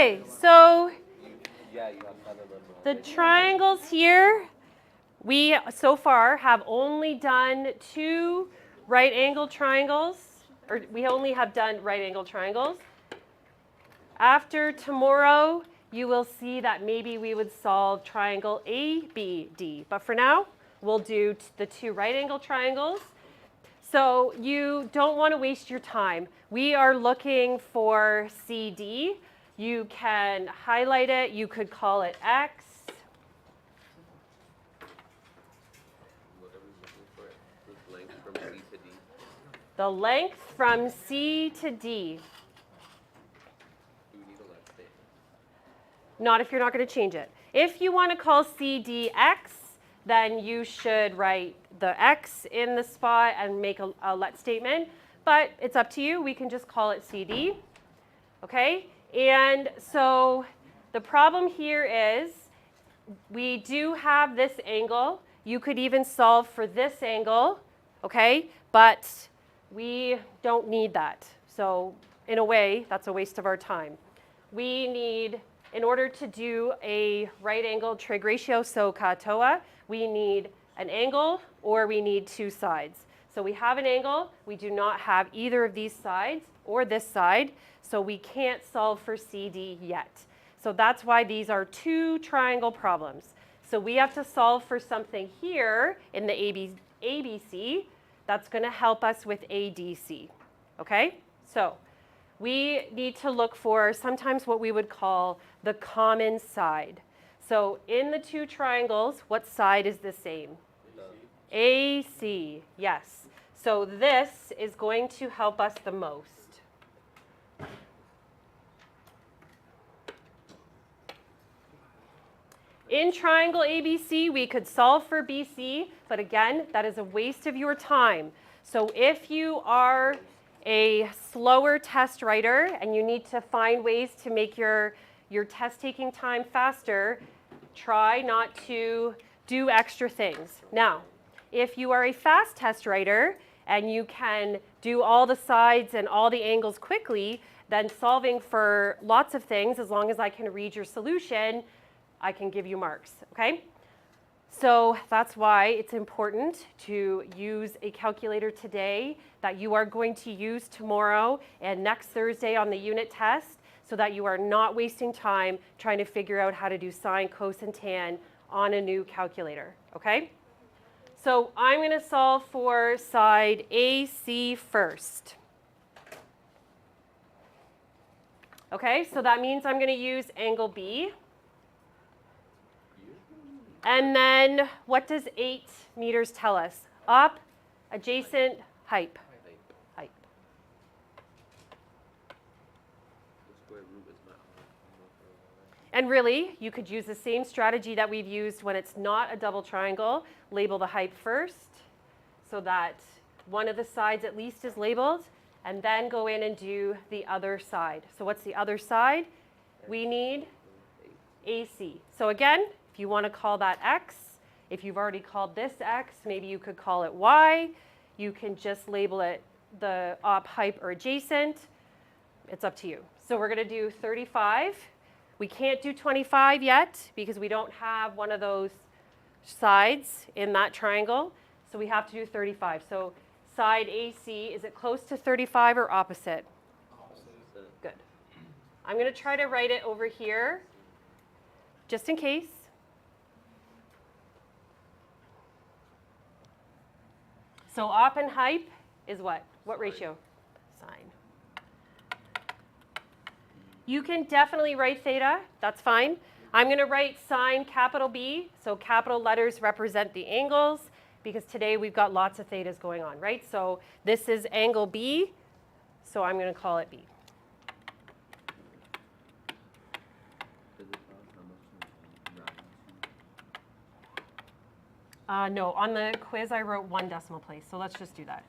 Okay, so the triangles here, we so far have only done two right-angle triangles, or we only have done right-angle triangles. After tomorrow, you will see that maybe we would solve triangle ABD. But for now, we'll do the two right-angle triangles. So you don't want to waste your time. We are looking for CD. You can highlight it. You could call it X. The length from C to D. Not if you're not going to change it. If you want to call CD X, then you should write the X in the spot and make a let statement. But it's up to you. We can just call it CD. Okay? And so the problem here is we do have this angle. You could even solve for this angle, okay? But we don't need that. So in a way, that's a waste of our time. We need, in order to do a right angle trig ratio, so katoa, we need an angle or we need two sides. So we have an angle. We do not have either of these sides or this side. So we can't solve for CD yet. So that's why these are two triangle problems. So we have to solve for something here in the ABC that's going to help us with ADC. Okay? So we need to look for sometimes what we would call the common side. So in the two triangles, what side is the same? AC, yes. So this is going to help us the most. In triangle ABC, we could solve for BC, but again, that is a waste of your time. So if you are a slower test writer and you need to find ways to make your test taking time faster, try not to do extra things. Now, if you are a fast test writer and you can do all the sides and all the angles quickly, then solving for lots of things, as long as I can read your solution, I can give you marks, okay? So that's why it's important to use a calculator today that you are going to use tomorrow and next Thursday on the unit test so that you are not wasting time trying to figure out how to do sine, cos, and tan on a new calculator, okay? So I'm going to solve for side AC first. Okay, so that means I'm going to use angle B. And then what does 8 meters tell us? Up, adjacent, height. Height. And really, you could use the same strategy that we've used when it's not a double triangle. Label the height first so that one of the sides at least is labeled, and then go in and do the other side. So what's the other side? We need AC. So again, if you want to call that X, if you've already called this X, maybe you could call it Y. You can just label it the op, hype, or adjacent. It's up to you. So we're going to do 35. We can't do 25 yet because we don't have one of those sides in that triangle. So we have to do 35. So side AC, is it close to 35 or opposite? Opposite. Good. I'm going to try to write it over here just in case. So op and hype is what? What ratio? Sine. You can definitely write theta. That's fine. I'm going to write sine capital B. So capital letters represent the angles because today we've got lots of thetas going on, right? So this is angle B. So I'm going to call it B. No, on the quiz I wrote 1 decimal place, so let's just do that.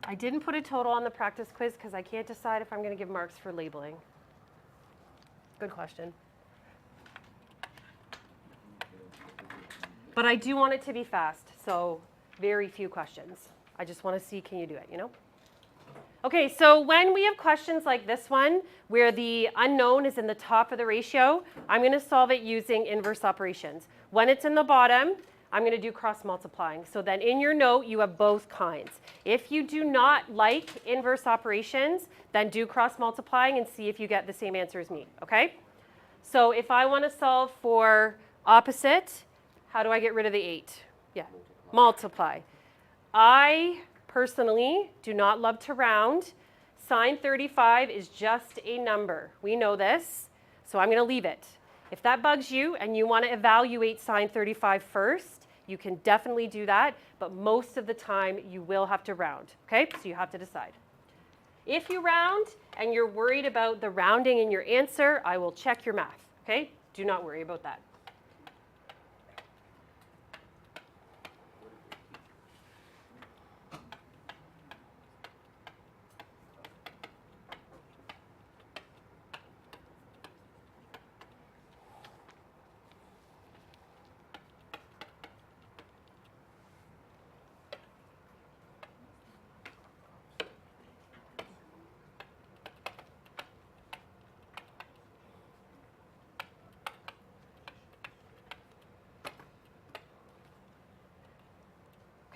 I didn't put a total on the practice quiz because I can't decide if I'm going to give marks for labeling. Good question. But I do want it to be fast, so very few questions. I just want to see, can you do it, you know? Okay, so when we have questions like this one, where the unknown is in the top of the ratio, I'm going to solve it using inverse operations. When it's in the bottom, I'm going to do cross multiplying. So then in your note, you have both kinds. If you do not like inverse operations, then do cross multiplying and see if you get the same answer as me, okay? So if I want to solve for opposite, how do I get rid of the 8? Yeah, multiply. I personally do not love to round. Sine 35 is just a number. We know this, so I'm going to leave it. If that bugs you and you want to evaluate sine 35 first, you can definitely do that, but most of the time you will have to round, okay? So you have to decide. If you round and you're worried about the rounding in your answer, I will check your math, okay? Do not worry about that.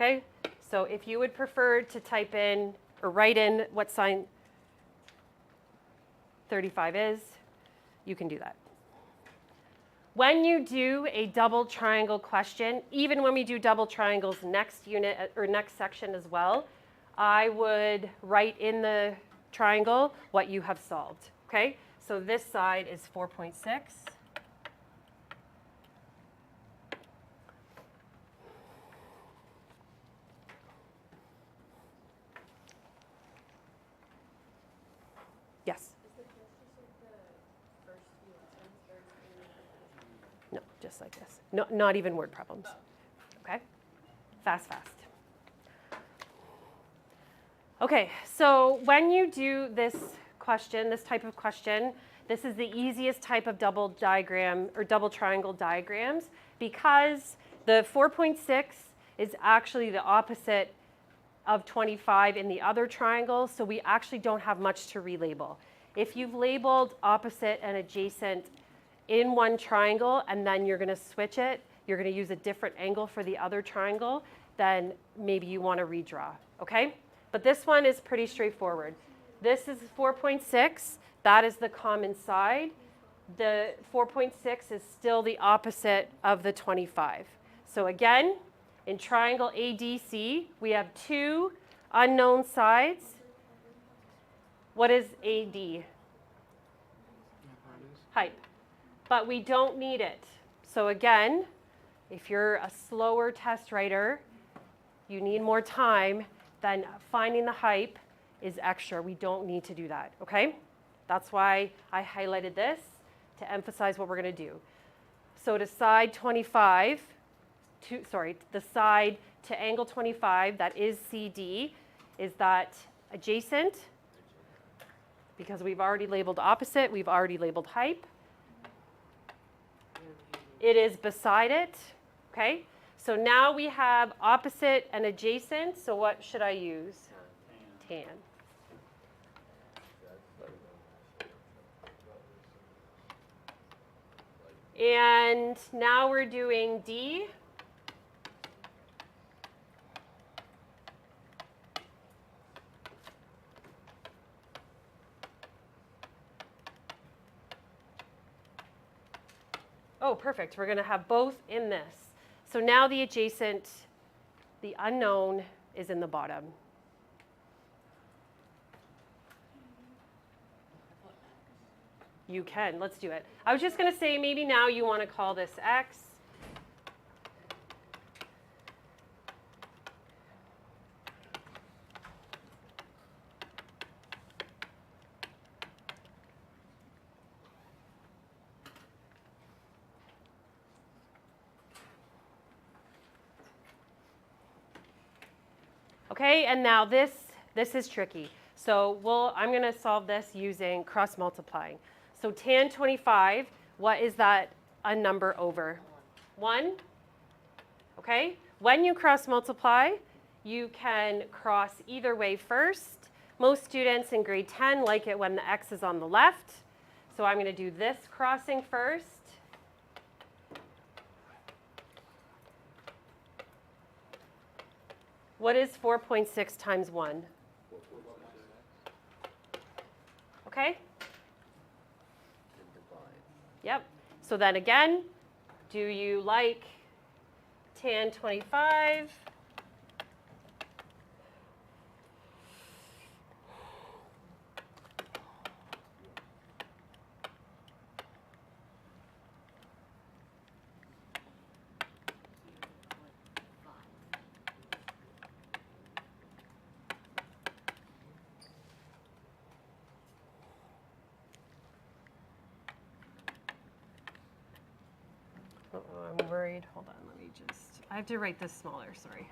Okay, so if you would prefer to type in or write in what sine 35 is, you can do that. When you do a double triangle question, even when we do double triangles next unit or next section as well, I would write in the triangle what you have solved, okay? So this side is 4.6. Yes? No, just like this. No, not even word problems. Okay? Fast, fast. Okay, so when you do this question, this type of question, this is the easiest type of double diagram or double triangle diagrams because the 4.6 is actually the opposite of 25 in the other triangle, so we actually don't have much to relabel. If you've labeled opposite and adjacent in one triangle and then you're going to switch it, you're going to use a different angle for the other triangle, then maybe you want to redraw, okay? But this one is pretty straightforward. This is 4.6. That is the common side. The 4.6 is still the opposite of the 25. So again, in triangle ADC, we have two unknown sides. What is AD? Height. But we don't need it. So again, if you're a slower test writer, you need more time, then finding the height is extra. We don't need to do that, okay? That's why I highlighted this to emphasize what we're going to do. So to side 25, the side to angle 25, that is CD, is that adjacent? Because we've already labeled opposite, we've already labeled height. It is beside it, okay? So now we have opposite and adjacent, so what should I use? Tan. And now we're doing D. Oh, perfect. We're going to have both in this. So now the adjacent, the unknown, is in the bottom. You can. Let's do it. I was just going to say maybe now you want to call this X. Okay, and now this is tricky. So I'm going to solve this using cross multiplying. So tan 25, what is that a number over? 1. Okay, when you cross multiply, you can cross either way first. Most students in grade 10 like it when the x is on the left. So I'm going to do this crossing first. What is 4.6 times 1? Okay? Yep. So then again, do you like tan 25? Uh-oh, I'm worried. Hold on, let me just, I have to write this smaller, sorry.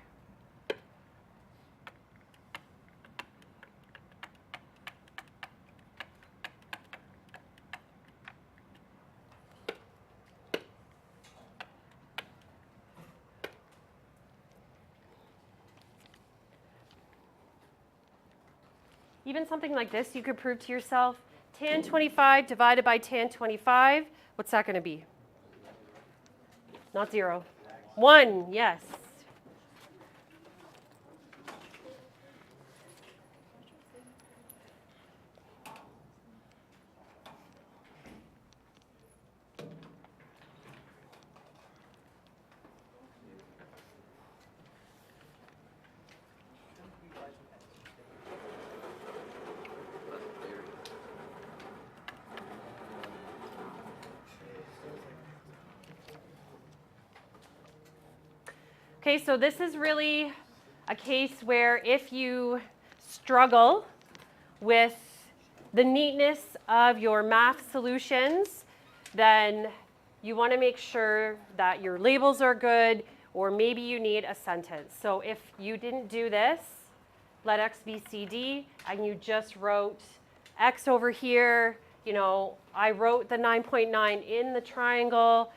Even something like this, you could prove to yourself, tan 25 divided by tan 25, what's that going to be? Not 0. 1, yes. Okay, so this is really a case where if you struggle with the neatness of your math solutions, then you want to make sure that your labels are good, or maybe you need a sentence. So if you didn't do this, let x be CD, and you just wrote x over here, you know, I wrote the 9.9 in the triangle.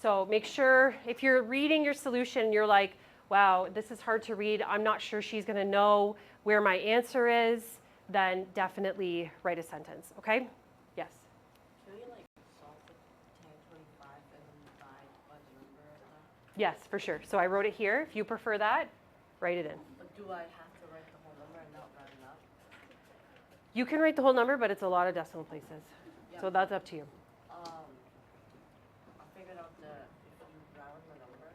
So make sure if you're reading your solution, you're like, wow, this is hard to read. I'm not sure she's going to know where my answer is. Then definitely write a sentence, okay? Yes? Can you like solve the tan 25 and then divide by the number of that? Yes, for sure. So I wrote it here. If you prefer that, write it in. But do I have to write the whole number and not round it up? You can write the whole number, but it's a lot of decimal places. Yeah. So that's up to you. I figured out that if you round the number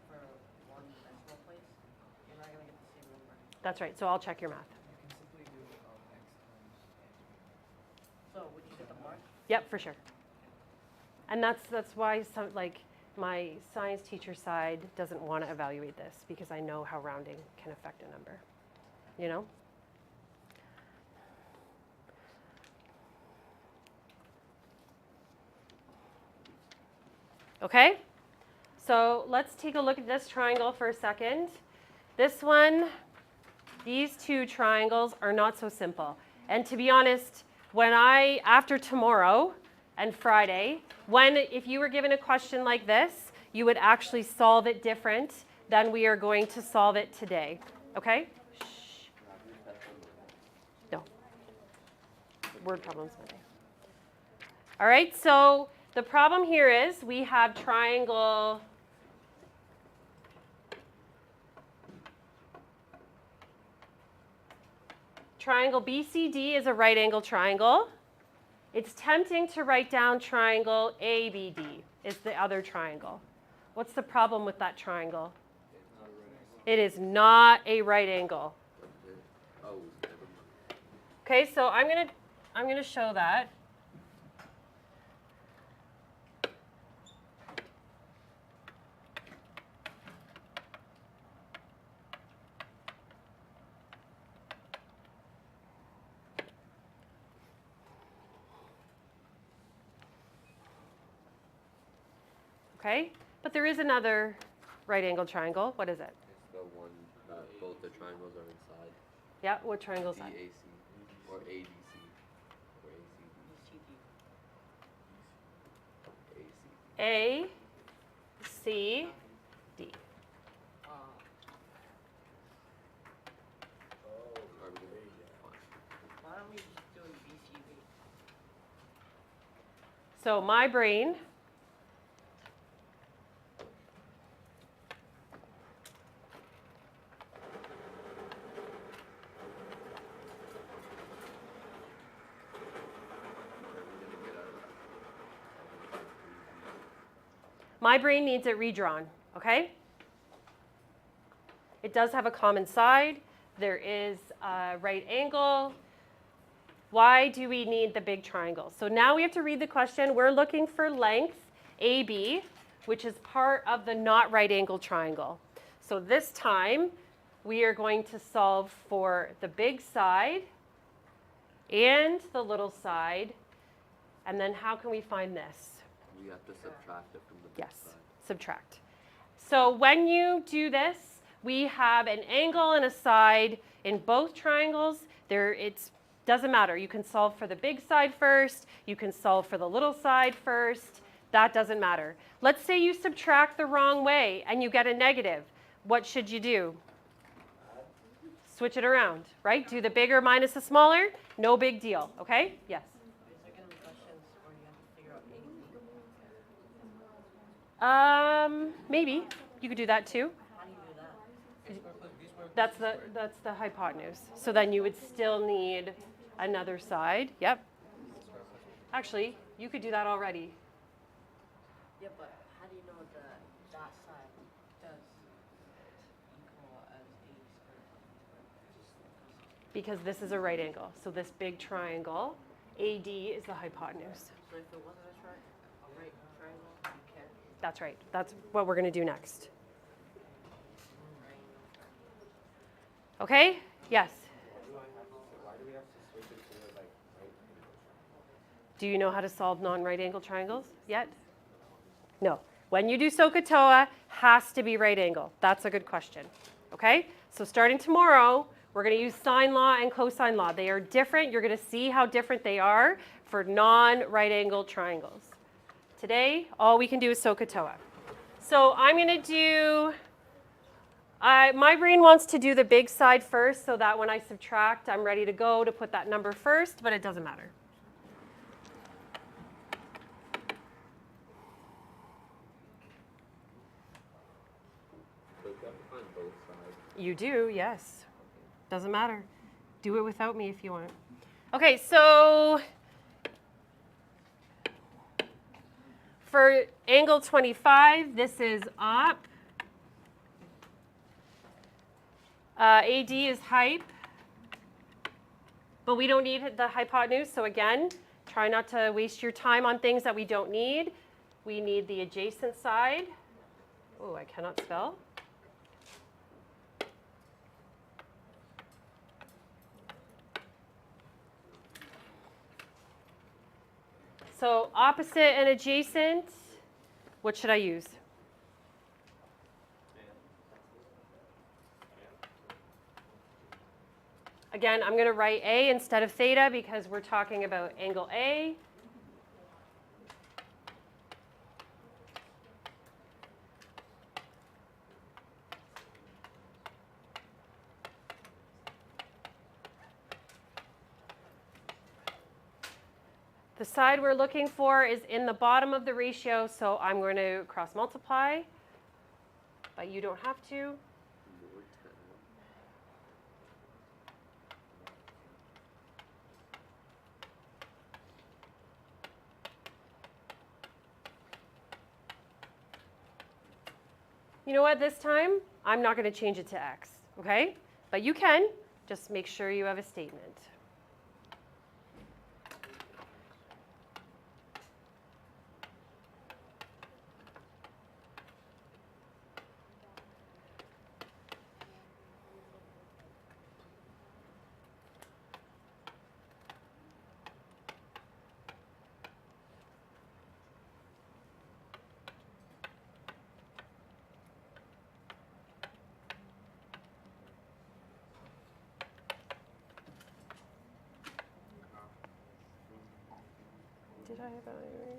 for one decimal place, you're not going to get the same number. That's right. So I'll check your math. So would you get the mark? Yep, for sure. And that's why some, like my science teacher side doesn't want to evaluate this, because I know how rounding can affect a number. You know? Okay? So let's take a look at this triangle for a second. This one, these two triangles are not so simple. And to be honest, after tomorrow and Friday, if you were given a question like this, you would actually solve it different than we are going to solve it today. Okay? Shh. No. Word problems Monday. All right, so the problem here is we have triangle BCD is a right angle triangle. It's tempting to write down triangle ABD is the other triangle. What's the problem with that triangle? It is not a right angle. Okay, so I'm gonna show that. Okay, but there is another right angle triangle. What is it? It's the one that both the triangles are inside. Yeah, what triangle is that? BAC or ADC or ACD. A, C, D. So my brain needs it redrawn, okay? It does have a common side. There is a right angle. Why do we need the big triangle? So now we have to read the question. We're looking for length AB, which is part of the not right angle triangle. So this time, we are going to solve for the big side and the little side. And then how can we find this? We have to subtract it from the big Yes, side. subtract. So when you do this, we have an angle and a side in both triangles. It doesn't matter. You can solve for the big side first. You can solve for the little side first. That doesn't matter. Let's say you subtract the wrong way and you get a negative. What should you do? Switch it around, right? Do the bigger minus the smaller. No big deal, okay? Yes? Is there gonna be questions where you have to figure out AB? Maybe. You could do that too. How do you do that? That's the hypotenuse. So then you would still need another side. Yep. Actually, you could do that already. Yeah, but how do you know that that side does equal as A squared? Because this is a right angle. So this big triangle, AD is the hypotenuse. So if it wasn't a right triangle, you can't. That's right. That's what we're going to do next. Okay? Yes. Why do we have to switch it to like right angle? Do you know how to solve non-right angle triangles yet? No. When you do SOHCAHTOA, has to be right angle. That's a good question. Okay? So starting tomorrow, we're going to use sine law and cosine law. They are different. You're going to see how different they are for non-right angle triangles. Today, all we can do is SOHCAHTOA. So I'm going to do, my brain wants to do the big side first so that when I subtract, I'm ready to go to put that number first, but it doesn't matter. So you have to find both sides. You do, yes. Doesn't matter. Do it without me if you want. Okay, so for angle 25, this is op. AD is hype. But we don't need the hypotenuse, so again, try not to waste your time on things that we don't need. We need the adjacent side. Oh, I cannot spell. So opposite and adjacent, what should I use? Again, I'm going to write A instead of theta because we're talking about angle A. The side we're looking for is in the bottom of the ratio, so I'm going to cross multiply, but you don't have to. More 10. You know what, this time, I'm not going to change it to x, okay? But you can, just make sure you have a statement. Did I evaluate?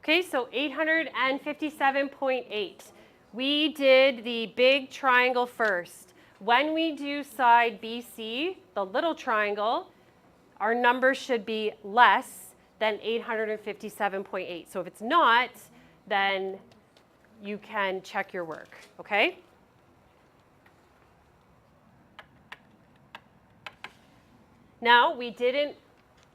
Okay, so 857.8. We did the big triangle first. When we do side BC, the little triangle, our number should be less than 857.8. So if it's not, then you can check your work, okay? Now, we didn't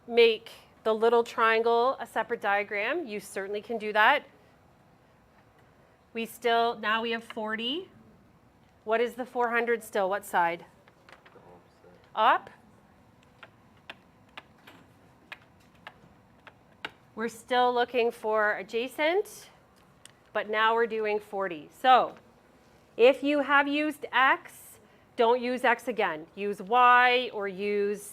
make the little triangle a separate diagram. You certainly can do that. Now we have 40. What is the 400 still? What side? The opposite. Up. We're still looking for adjacent, but now we're doing 40. So if you have used X, don't use X again. Use Y or use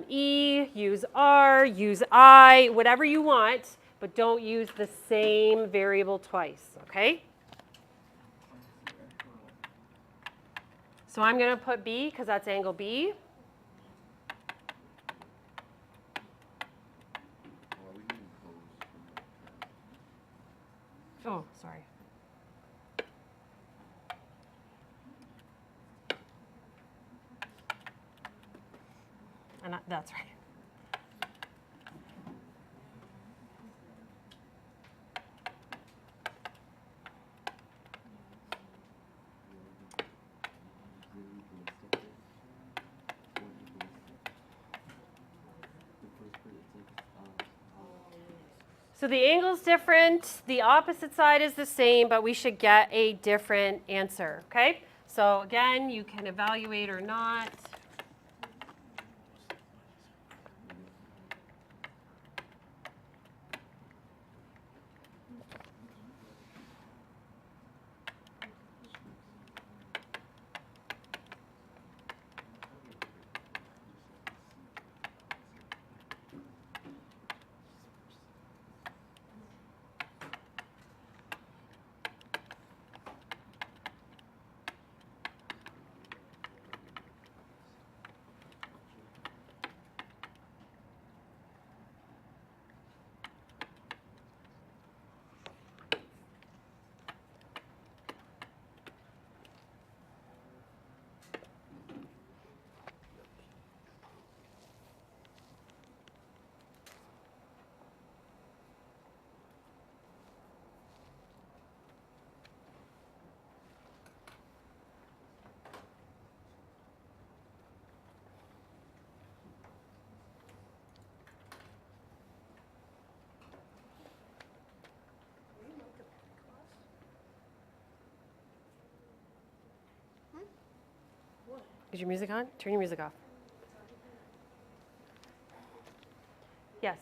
E, use R, use I, whatever you want, but don't use the same variable twice, okay? So I'm going to put B because that's angle B. Oh, sorry. And that's right. So the angle's different, the opposite side is the same, but we should get a different answer, okay? So again, you can evaluate or not. Is your music on? Turn your music off. Yes.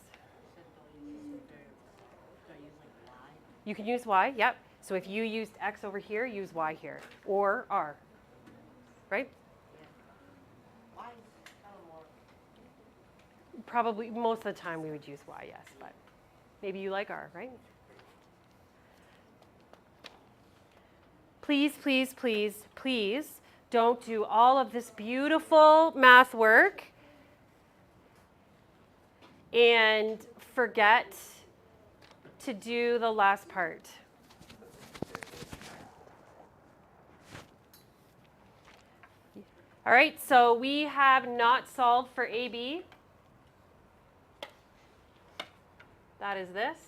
You can use Y, yep. So if you used X over here, use Y here, or R, right? Why is kind of more? Probably most of the time we would use Y, yes, but maybe you like R, right? Please, please, please, please don't do all of this beautiful math work and forget to do the last part. All right, so we have not solved for AB. That is this.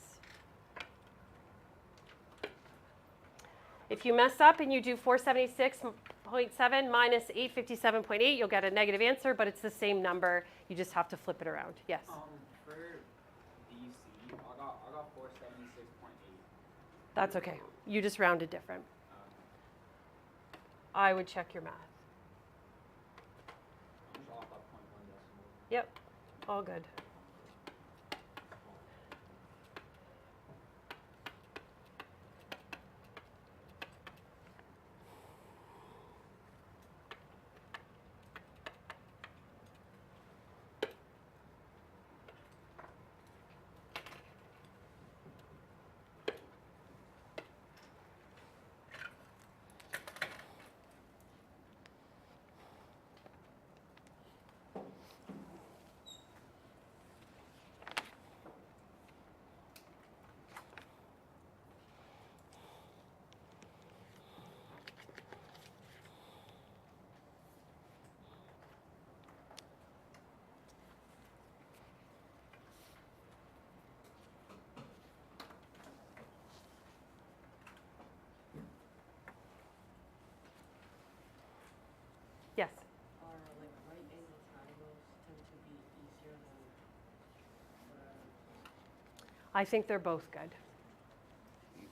If you mess up and you do 476.7 minus 857.8, you'll get a negative answer, but it's the same number. You just have to flip it around. Yes? For BC, I got 476.8. That's okay. You just rounded different. I would check your math. I'm just off by 0.1 decimal. Yep, all good. I think they're both good.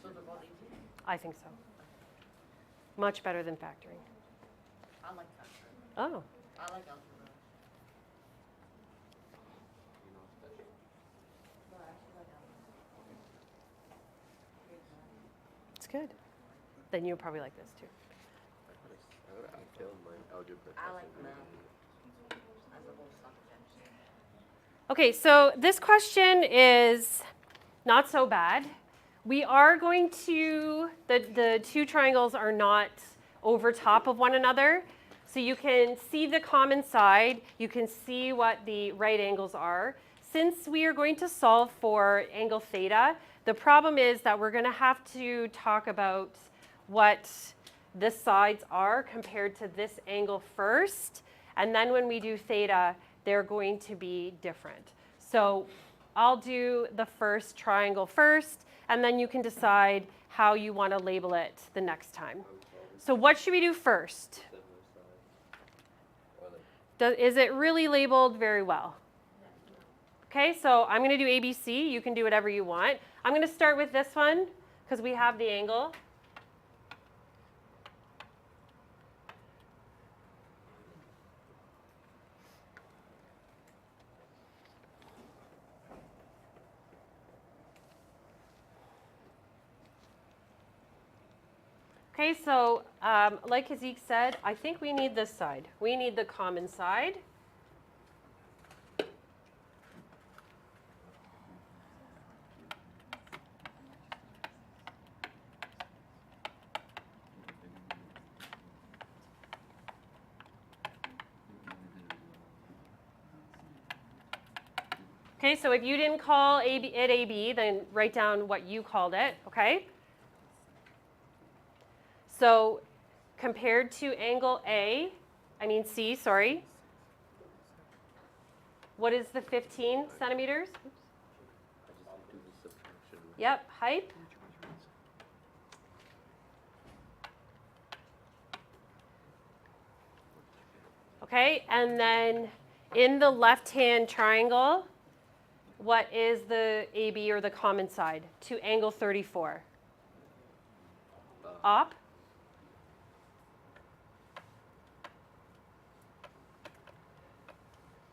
So they're both easy? I think so. Much better than factoring. I like factoring. Oh, I like algebra. You know, special. No, I actually like algebra. it's good. Then you'll probably like this too. I failed my algebra. I like test. math as a whole subject. Okay, so this question is not so bad. We are going to, the two triangles are not over top of one another. So you can see the common side. You can see what the right angles are. Since we are going to solve for angle theta, the problem is that we're going to have to talk about what the sides are compared to this angle first. And then when we do theta, they're going to be different. So I'll do the first triangle first, and then you can decide how you want to label it the next time. So what should we do first? Similar side. Or like, Is it really labeled very well? Okay, so I'm going to do ABC. You can do whatever you want. I'm going to start with this one because we have the angle. Okay, so like Hazik said, I think we need this side. We need the common side. Okay, so if you didn't call it AB, then write down what you called it, okay? So compared to angle C, sorry. What is the 15 centimeters? I just do the subtraction. Yep, height. Okay, and then in the left-hand triangle, what is the AB or the common side to angle 34? Op.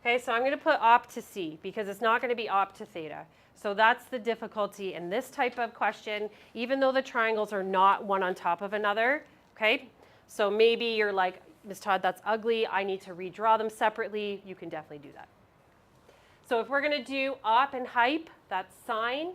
Okay, so I'm going to put op to C because it's not going to be op to theta. So that's the difficulty in this type of question, even though the triangles are not one on top of another. Okay, so maybe you're like, Ms. Todd, that's ugly. I need to redraw them separately. You can definitely do that. So if we're going to do op and hype, that's sine.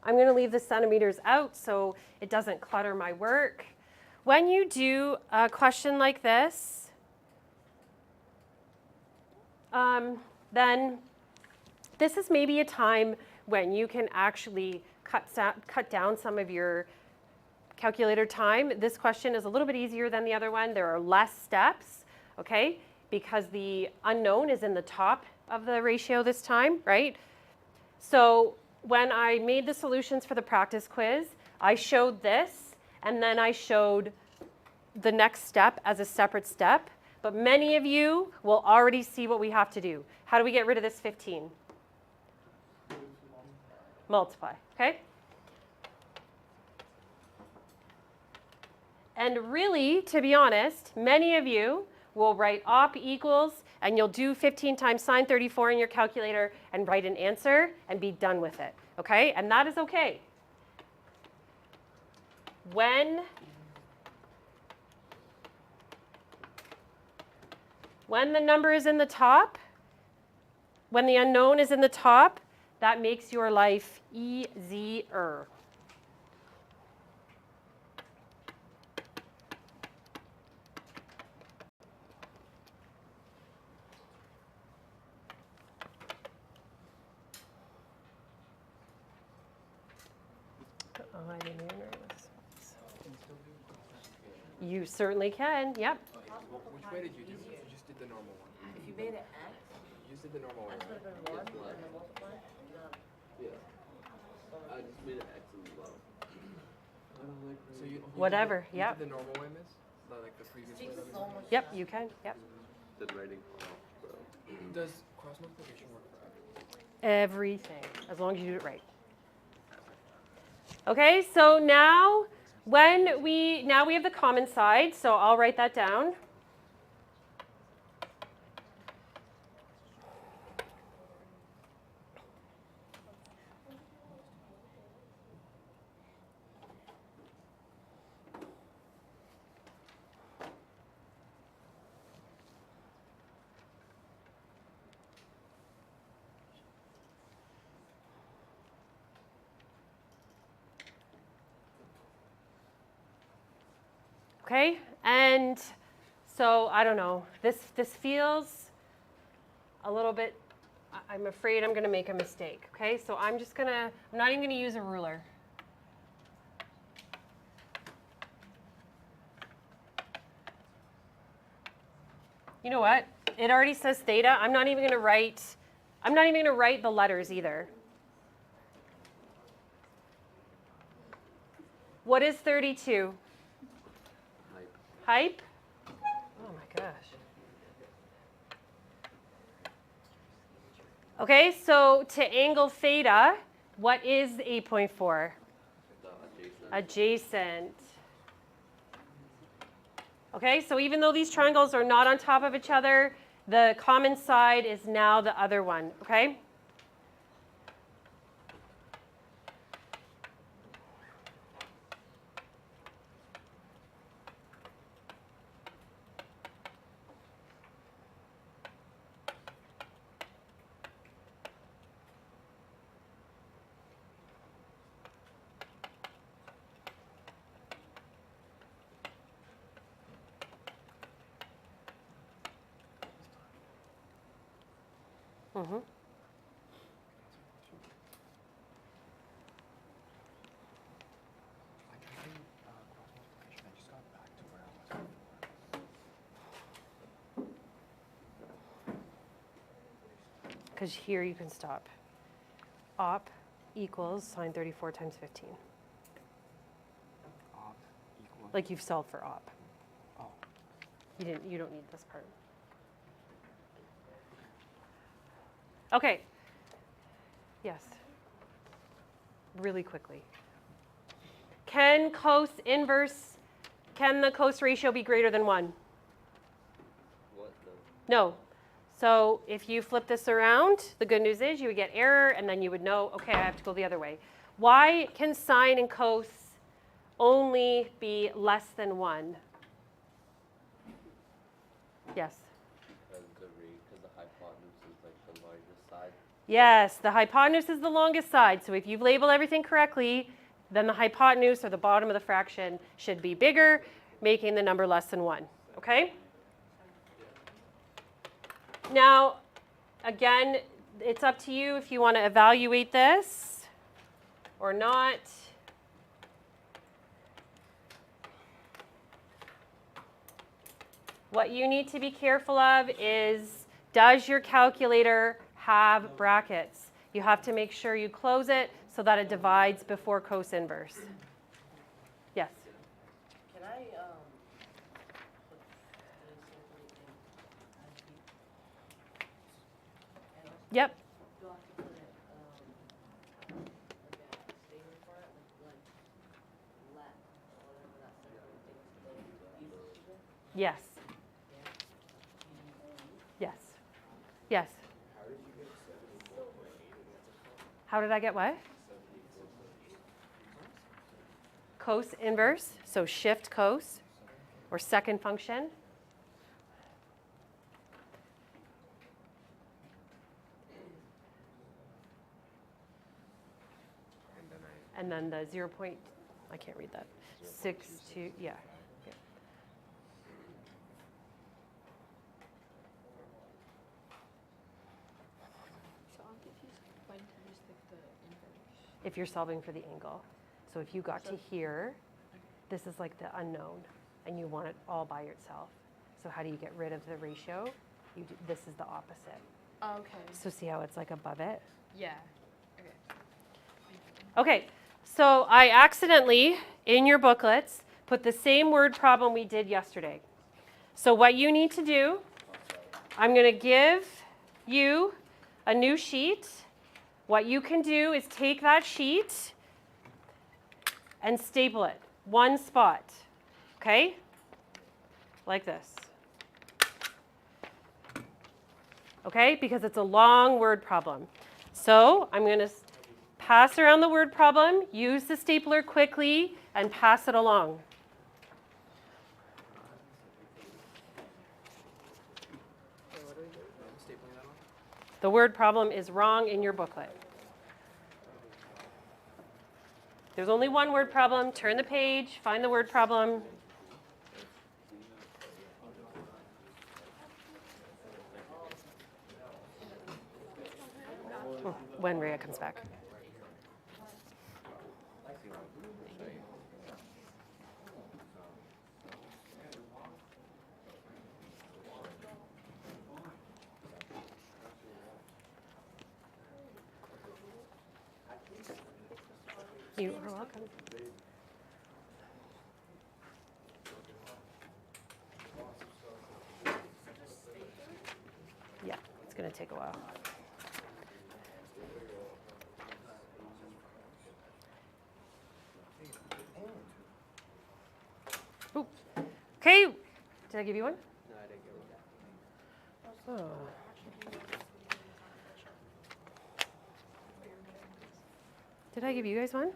I'm going to leave the centimeters out so it doesn't clutter my work. When you do a question like this, then this is maybe a time when you can actually cut down some of your calculator time. This question is a little bit easier than the other one. There are less steps, okay, because the unknown is in the top of the ratio this time, right? So when I made the solutions for the practice quiz, I showed this, and then I showed the next step as a separate step. But many of you will already see what we have to do. How do we get rid of this 15? Multiply, okay? And really, to be honest, many of you will write op equals, and you'll do 15 times sine 34 in your calculator and write an answer and be done with it, okay? And that is okay. When the number is in the top, when the unknown is in the top, that makes your life easier. Oh, I didn't even write this. You certainly can, yep. Which way did you do it? You just did the normal one. If you made it x, You just did the normal way, X would right? have been 1 Yes, what? and then multiply? No. Yeah. I just made an X as well. So you Whatever, did yep. the normal way, miss? Not like the previous way that we So much Yep, faster. you can. Yep. Did writing off, bro. Does cross multiplication work for everything? Everything, as long as you do it right. Okay, so now we have the common side, so I'll write that down. Okay, and so I don't know. This feels a little bit. I'm afraid I'm going to make a mistake. Okay, so I'm not even going to use a ruler. You know what? It already says theta. I'm not even going to write the letters either. What is 32? Hype. Hype? Oh my gosh. Okay, so to angle theta, what is 8.4? The adjacent. Adjacent. Okay, so even though these triangles are not on top of each other, the common side is now the other one, okay? Mm-hmm. I tried cross multiplication. I just got back to where I was before. Because here you can stop. Op equals sine 34 times 15. Op equals. Like you've solved for op. Oh. You don't need this part. Okay. Yes. Really quickly. Can the cos ratio be greater than 1? What the? No. So if you flip this around, the good news is you would get error, and then you would know, okay, I have to go the other way. Why can sine and cos only be less than 1? Yes. Because the hypotenuse is like the largest side. Yes, the hypotenuse is the longest side. So if you've labeled everything correctly, then the hypotenuse or the bottom of the fraction should be bigger, making the number less than 1. Okay? Now, again, it's up to you if you want to evaluate this or not. What you need to be careful of is, does your calculator have brackets? You have to make sure you close it so that it divides before cos inverse. Yes? Can I put this simply in IC? And also, Yep. do I have to put it like a statement for it, like let or whatever that certain thing is used to? Yes. Yes. Yes. How did I get what? Cos inverse, so shift cos, or second function. And then the 0. I can't read that. 62, yeah. Yeah. So I'm confused. Why did you just pick the inverse? If you're solving for the angle. So if you got to here, this is like the unknown, and you want it all by yourself. So how do you get rid of the ratio? This is the opposite. Okay. So see how it's like above it? Yeah. Okay. Okay, so I accidentally, in your booklets, put the same word problem we did yesterday. So what you need to do, I'm going to give you a new sheet. What you can do is take that sheet and staple it, one spot, okay? Like this. Okay, because it's a long word problem. So I'm going to pass around the word problem, use the stapler quickly, and pass it along. The word problem is wrong in your booklet. There's only one word problem. Turn the page, find the word problem. When Rhea comes back. You are welcome. Yeah, it's going to take a while. Ooh. Okay. Did I give you one? No, I didn't get one. Oh. Did I give you guys one?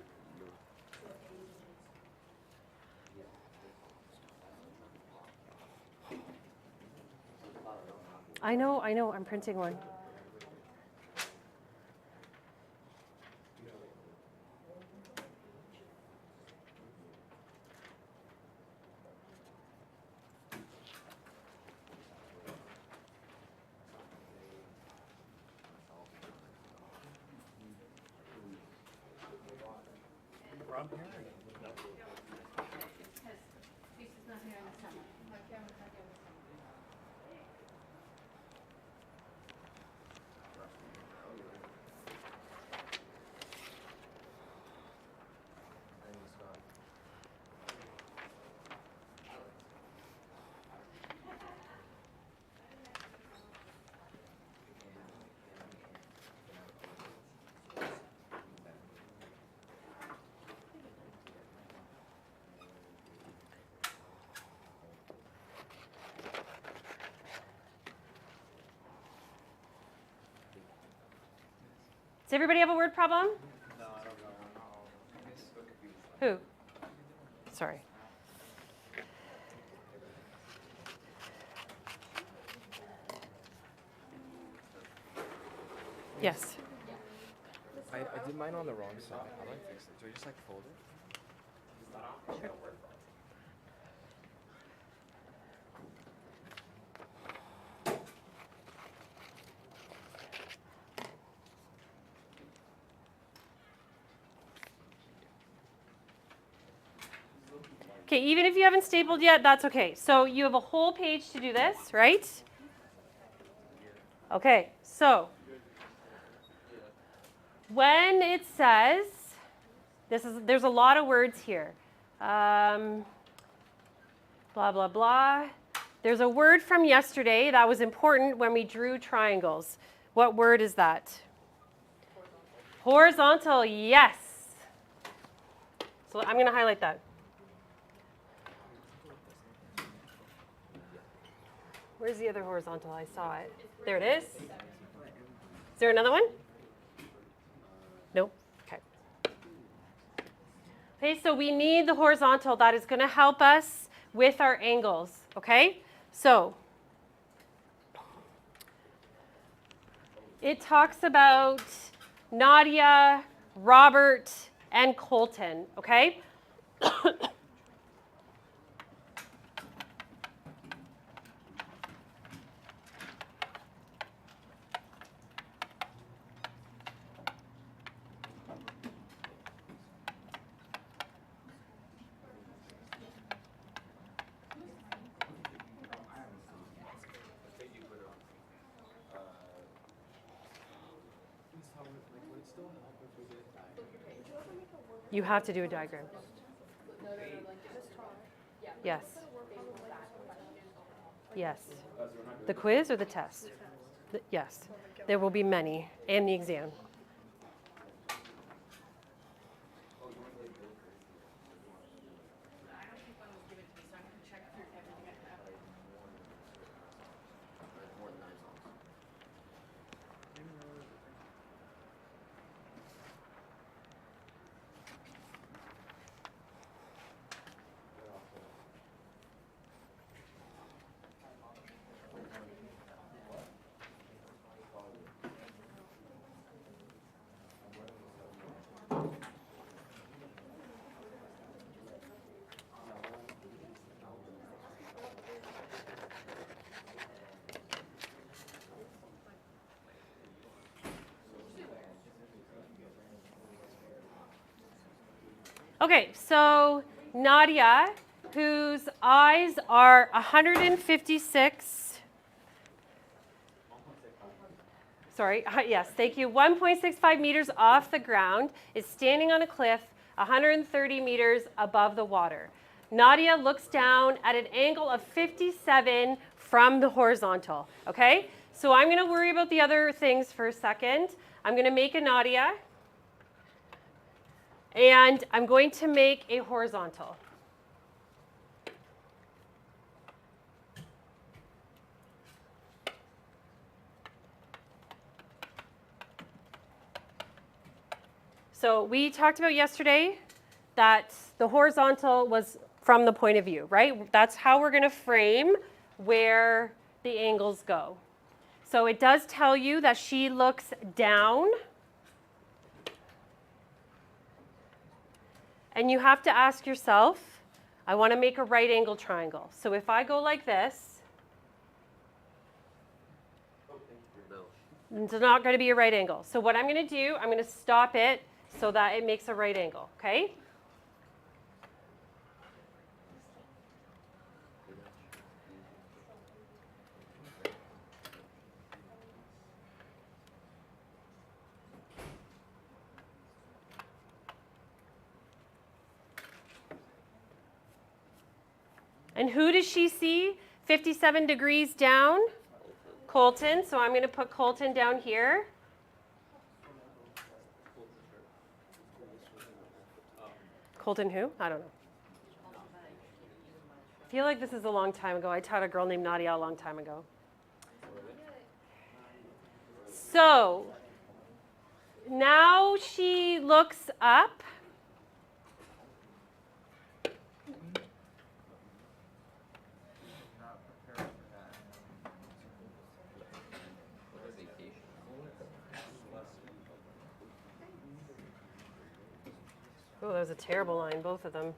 I know, I'm printing one. Does everybody have a word problem? No, I don't know. Who? Sorry. Yes. I did mine on the wrong side. How do I fix it? Do I just like fold it? Sure. Okay, even if you haven't stapled yet, that's okay. So you have a whole page to do this, right? Okay, so when it says, there's a lot of words here. Blah, blah, blah. There's a word from yesterday that was important when we drew triangles. What word is that? Horizontal, yes. So I'm going to highlight that. Where's the other horizontal? I saw it. There it is. Is there another one? Nope. Okay. Okay, so we need the horizontal. That is going to help us with our angles. Okay? So it talks about Nadia, Robert, and Colton. Okay? You have to do a diagram. Yes. Yes. The quiz or the test? Yes. There will be many, and the exam. More than 9 songs. Okay, so Nadia, whose eyes are 156. Sorry, yes, thank you. 1.65 meters off the ground, is standing on a cliff 130 meters above the water. Nadia looks down at an angle of 57 from the horizontal, okay? So I'm going to worry about the other things for a second. I'm going to make a Nadia, and I'm going to make a horizontal. So we talked about yesterday that the horizontal was from the point of view, right? That's how we're going to frame where the angles go. So it does tell you that she looks down. And you have to ask yourself, I want to make a right angle triangle. So if I go like this, No. it's not going to be a right angle. So what I'm going to do, I'm going to stop it so that it makes a right angle, okay? And who does she see 57 degrees down? Colton. So I'm going to put Colton down here. Colton who? I don't know. I feel like this is a long time ago. I taught a girl named Nadia a long time ago. So now she looks up. Oh, that was a terrible line, both of them.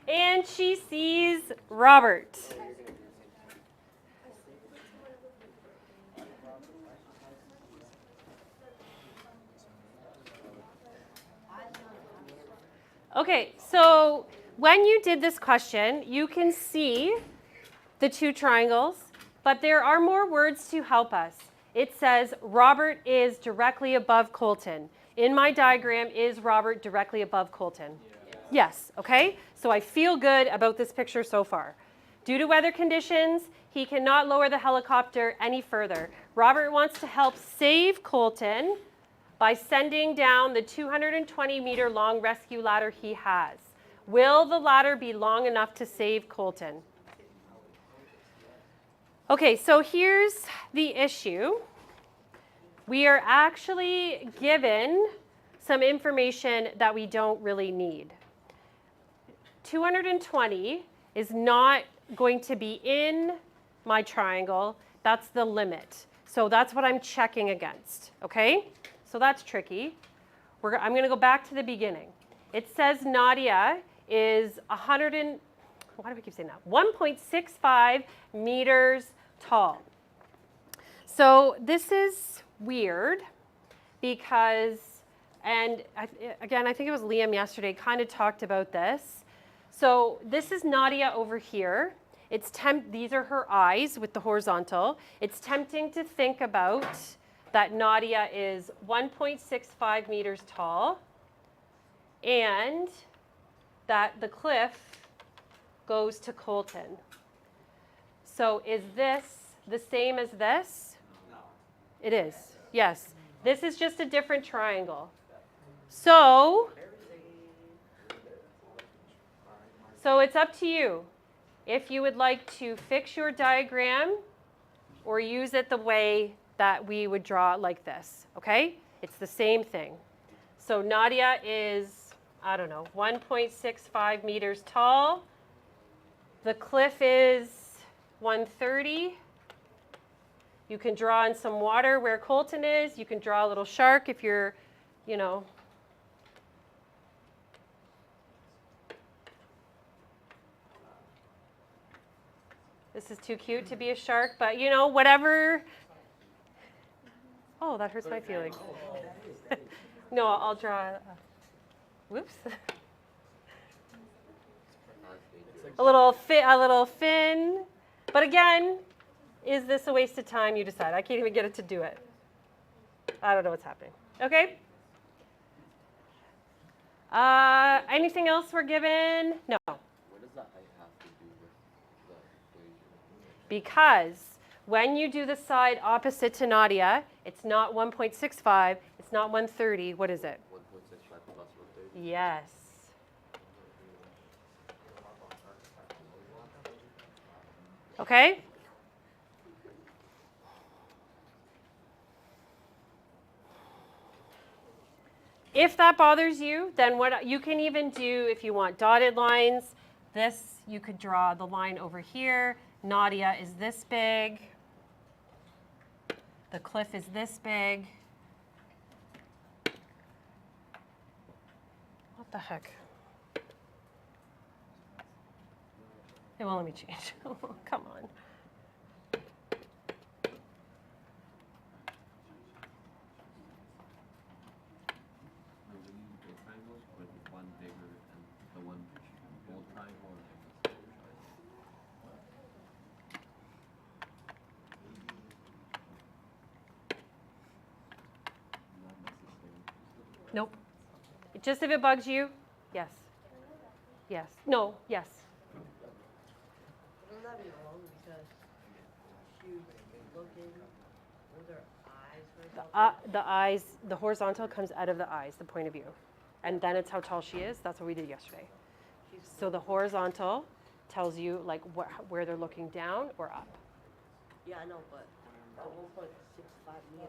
And she sees Robert. Okay, so when you did this question, you can see the two triangles, but there are more words to help us. It says Robert is directly above Colton. In my diagram, is Robert directly above Colton? Yes, okay? So I feel good about this picture so far. Due to weather conditions, he cannot lower the helicopter any further. Robert wants to help save Colton by sending down the 220-meter long rescue ladder he has. Will the ladder be long enough to save Colton? Okay, so here's the issue. We are actually given some information that we don't really need. 220 is not going to be in my triangle. That's the limit. So that's what I'm checking against, okay? So that's tricky. I'm going to go back to the beginning. It says Nadia is 1.65 meters tall. So this is weird because, and again, I think it was Liam yesterday kind of talked about this. So this is Nadia over here. These are her eyes with the horizontal. It's tempting to think about that Nadia is 1.65 meters tall and that the cliff goes to Colton. So is this the same as this? No. It is, yes. This is just a different triangle. So it's up to you if you would like to fix your diagram or use it the way that we would draw it like this, okay? It's the same thing. So Nadia is, I don't know, 1.65 meters tall. The cliff is 130. You can draw in some water where Colton is. You can draw a little shark if you're, you know. This is too cute to be a shark, but you know, whatever. Oh, that hurts my feelings. No, I'll draw. Whoops. A little fin. But again, is this a waste of time? You decide. I can't even get it to do it. I don't know what's happening. Okay? Anything else we're given? No. What does the height have to do with the equation? Because when you do the side opposite to Nadia, it's not 1.65, it's not 130. What is it? 1.65 plus 130? Yes. Okay? If that bothers you, then what you can even do if you want dotted lines, this you could draw the line over here. Nadia is this big. The cliff is this big. What the heck? It won't let me change. Come on. Triangles, or the one bigger and the one old triangle and the other triangle? Nope. Just if it bugs you, yes. Yes. No, yes. Wouldn't that be wrong because she's looking with her eyes or something? The eyes, the horizontal comes out of the eyes, the point of view. And then it's how tall she is. That's what we did yesterday. So the horizontal tells you like where they're looking down or up. Yeah, I know, but the 1.65 meters,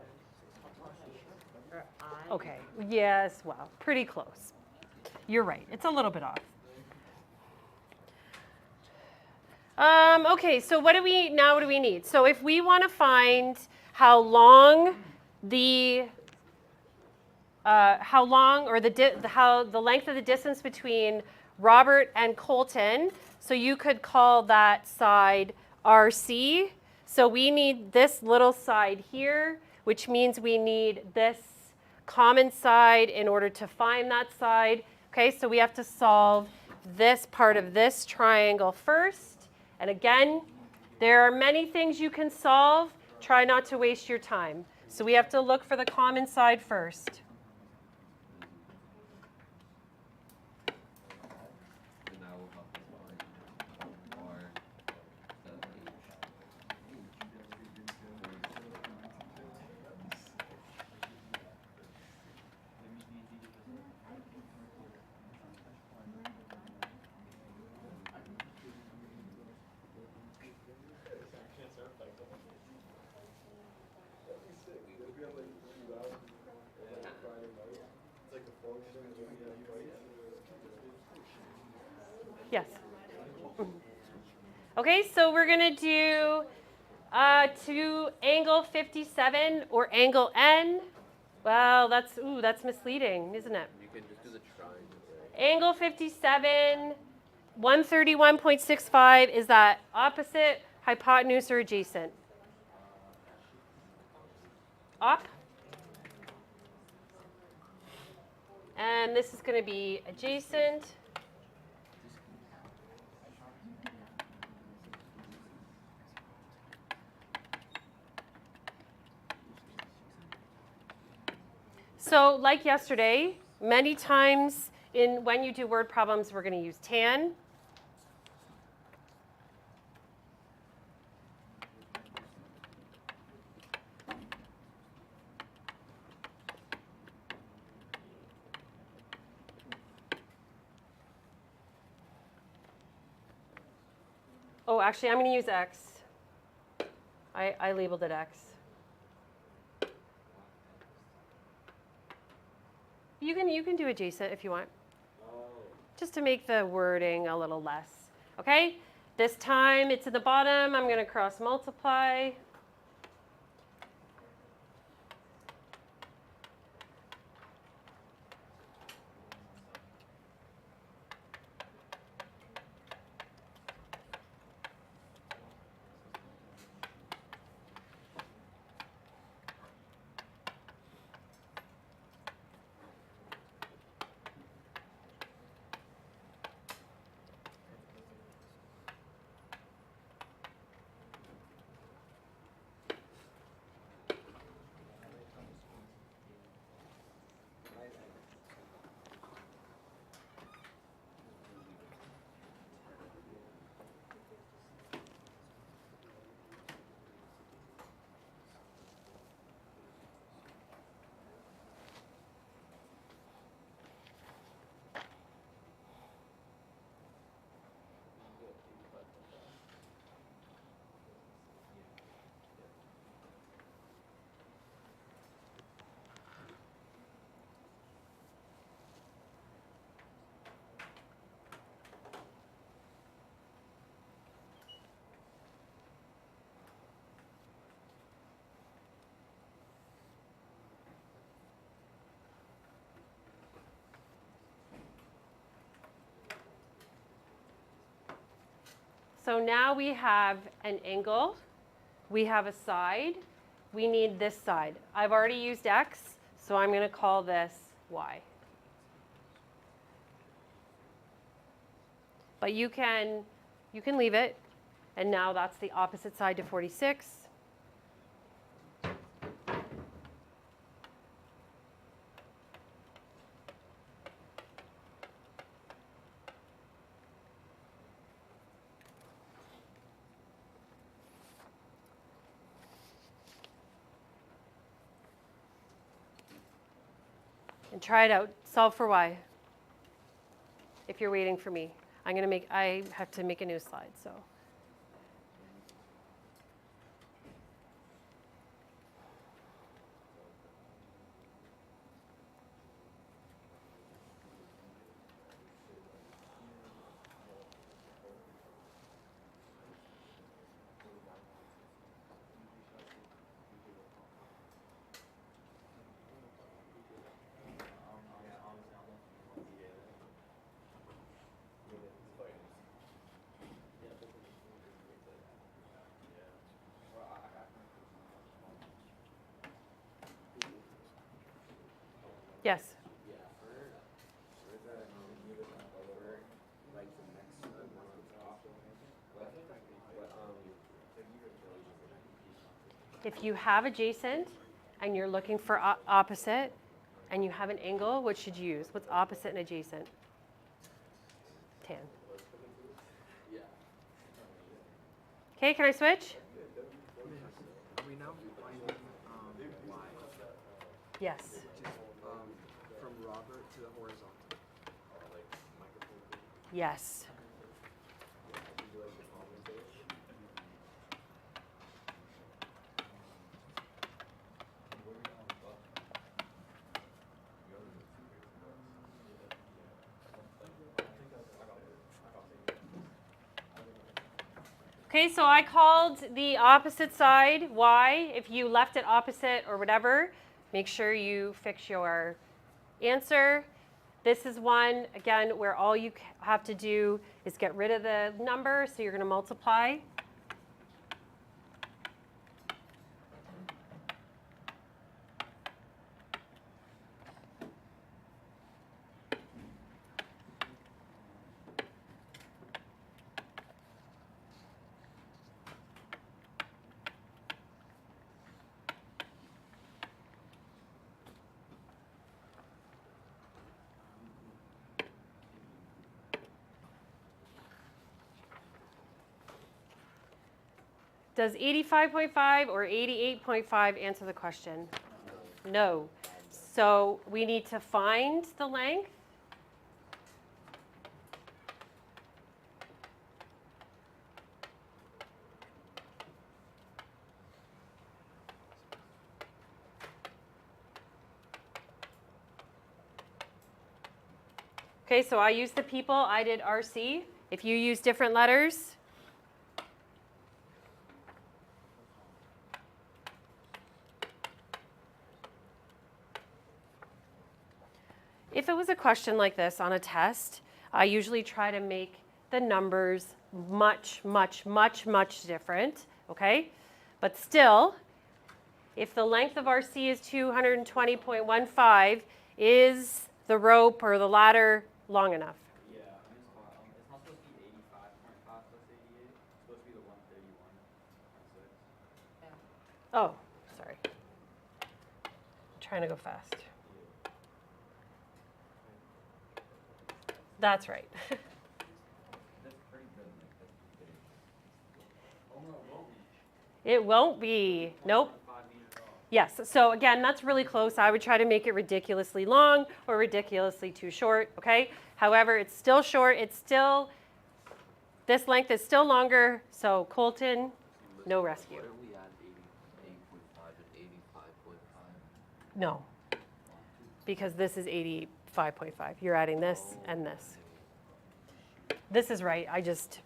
how tall she is. Her eyes. Okay. Yes, well, pretty close. You're right. It's a little bit off. Okay, so what do we need? So if we want to find how long the length of the distance between Robert and Colton, so you could call that side RC. So we need this little side here, which means we need this common side in order to find that side. Okay, so we have to solve this part of this triangle first. And again, there are many things you can solve. Try not to waste your time. So we have to look for the common side first. And that will help us find R, the H. Yes. Okay, so we're going to do to angle 57 or angle N. Well, that's misleading, isn't it? You can just do the triangle, right? Angle 57, 131.65, is that opposite, hypotenuse, or adjacent? Op. And this is going to be adjacent. So like yesterday, many times when you do word problems, we're going to use tan. Oh, actually, I'm going to use X. I labeled it X. You can do adjacent if you want. Just to make the wording a little less. Okay? This time it's at the bottom. I'm going to cross multiply. So now we have an angle, we have a side, we need this side. I've already used X, so I'm going to call this Y. But you can leave it, and now that's the opposite side to 46. And try it out. Solve for Y. If you're waiting for me. I have to make a new slide, so. Yes. If you have adjacent and you're looking for opposite and you have an angle, what should you use? What's opposite and adjacent? Tan. Okay, can I switch? Are we now finding y? Yes. Just from Robert to the horizontal. Yes. Okay, so I called the opposite side Y. If you left it opposite or whatever, make sure you fix your answer. This is one, again, where all you have to do is get rid of the number, so you're going to multiply. Does 85.5 or 88.5 answer the question? No. So we need to find the length. Okay, so I used the people, I did RC. If you use different letters, if it was a question like this on a test, I usually try to make the numbers much, much, much, much different, okay? But still, if the length of RC is 220.15, is the rope or the ladder long enough? Yeah, I mean, it's fine. It's not supposed to be 85.5 plus 88. It's supposed to be the 131.6. Oh, sorry. I'm trying to go fast. That's right. That's pretty good, like, that's pretty good. Oh, no, it won't be. It won't be. Nope. 5 meters off. Yes, so again, that's really close. I would try to make it ridiculously long or ridiculously too short, okay? However, it's still short. It's still, this length is still longer. So Colton, no rescue. Why don't we add 88.5 and 85.5? No, because this is 85.5. You're adding this and this. This is right. I just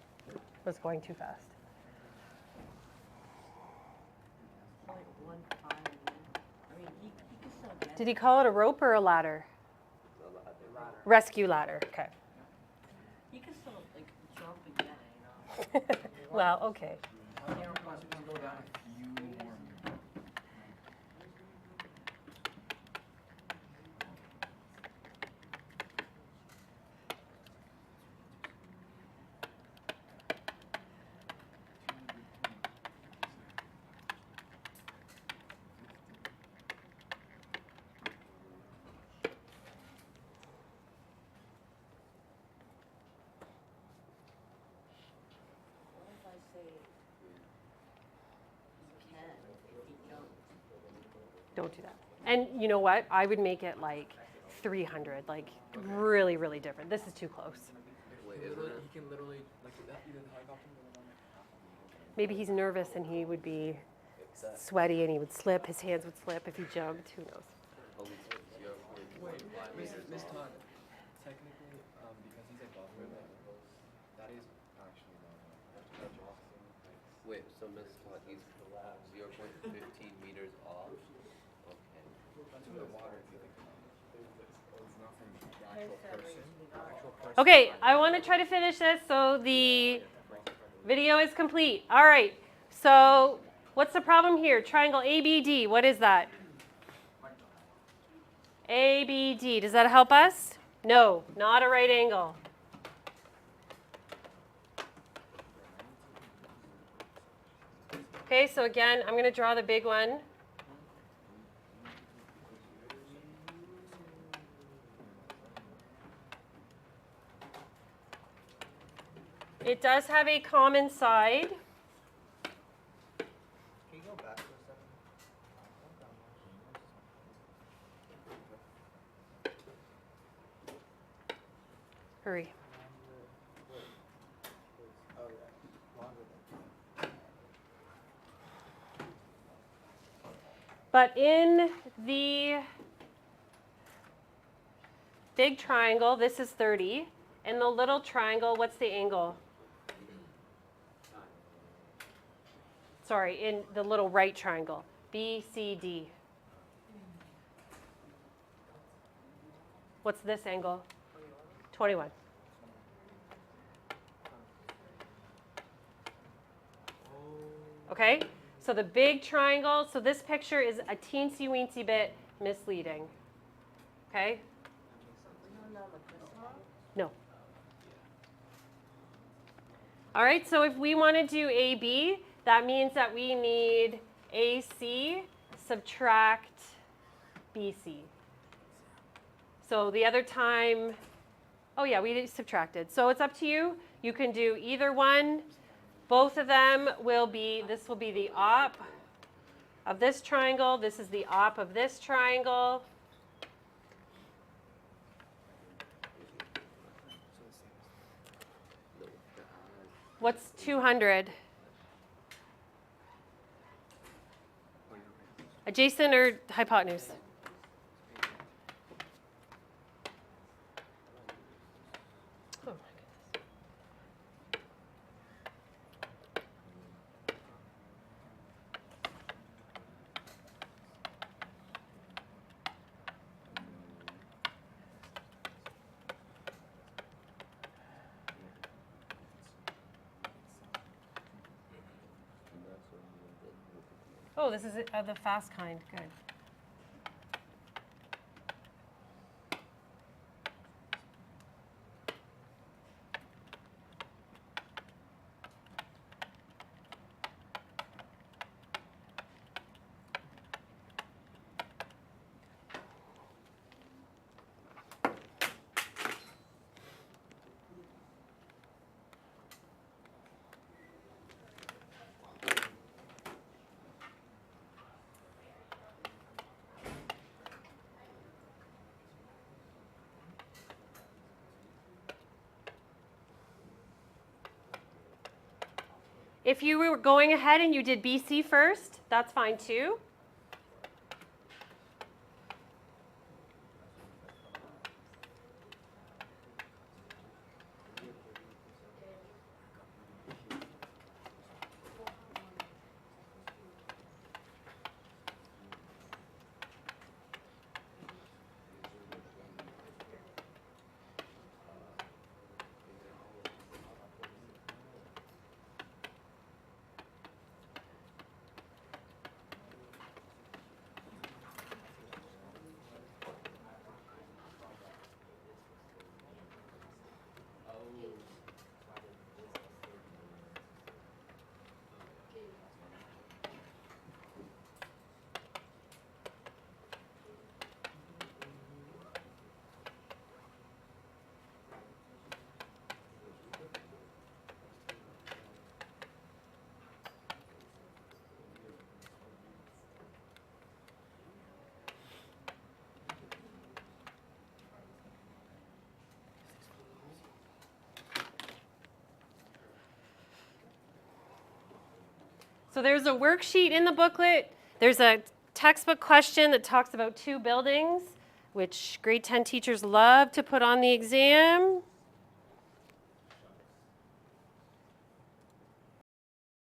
was going too fast. Like 1.5. I mean, he could still get Did he call it a rope or a ladder? Ladder. Rescue ladder. Okay. He could still like jump and get it, you know. Well, okay. How can you possibly go down a few more? What if I say he can if he jumps? Don't do that. And you know what? I would make it like 300, like really, really different. This is too close. He can literally, like, that either the helicopter or the one like Maybe he's nervous and he would be sweaty and he would slip. His hands would slip if he jumped. Who knows? Wait, Miss Todd, technically, because he's above her, that is actually long. Wait, so Miss Todd, he's 0.15 meters off? Okay. That's from the water, if you think about it. It's not from the actual person. The actual person. Okay, I want to try to finish this so the video is complete. All right, so what's the problem here? Triangle ABD, what is that? ABD, does that help us? No, not a right angle. Okay, so again, I'm going to draw the big one. It does have a common side. Can you go back for a second? Hurry. Oh, yeah. Longer than. But in the big triangle, this is 30. In the little triangle, what's the angle? Sorry, in the little right triangle, BCD. What's this angle? 21. Okay, so the big triangle, so this picture is a teensy weensy bit misleading. Okay? No. All right, so if we want to do AB, that means that we need AC subtract BC. So the other time, oh yeah, we subtracted. So it's up to you. You can do either one. Both of them will be, this will be the op of this triangle. This is the op of this triangle. What's 200? Adjacent or hypotenuse? Oh my goodness. Oh, this is the fast kind. Good. If you were going ahead and you did BC first, that's fine too. So there's a worksheet in the booklet. There's a textbook question that talks about two buildings, which grade 10 teachers love to put on the exam.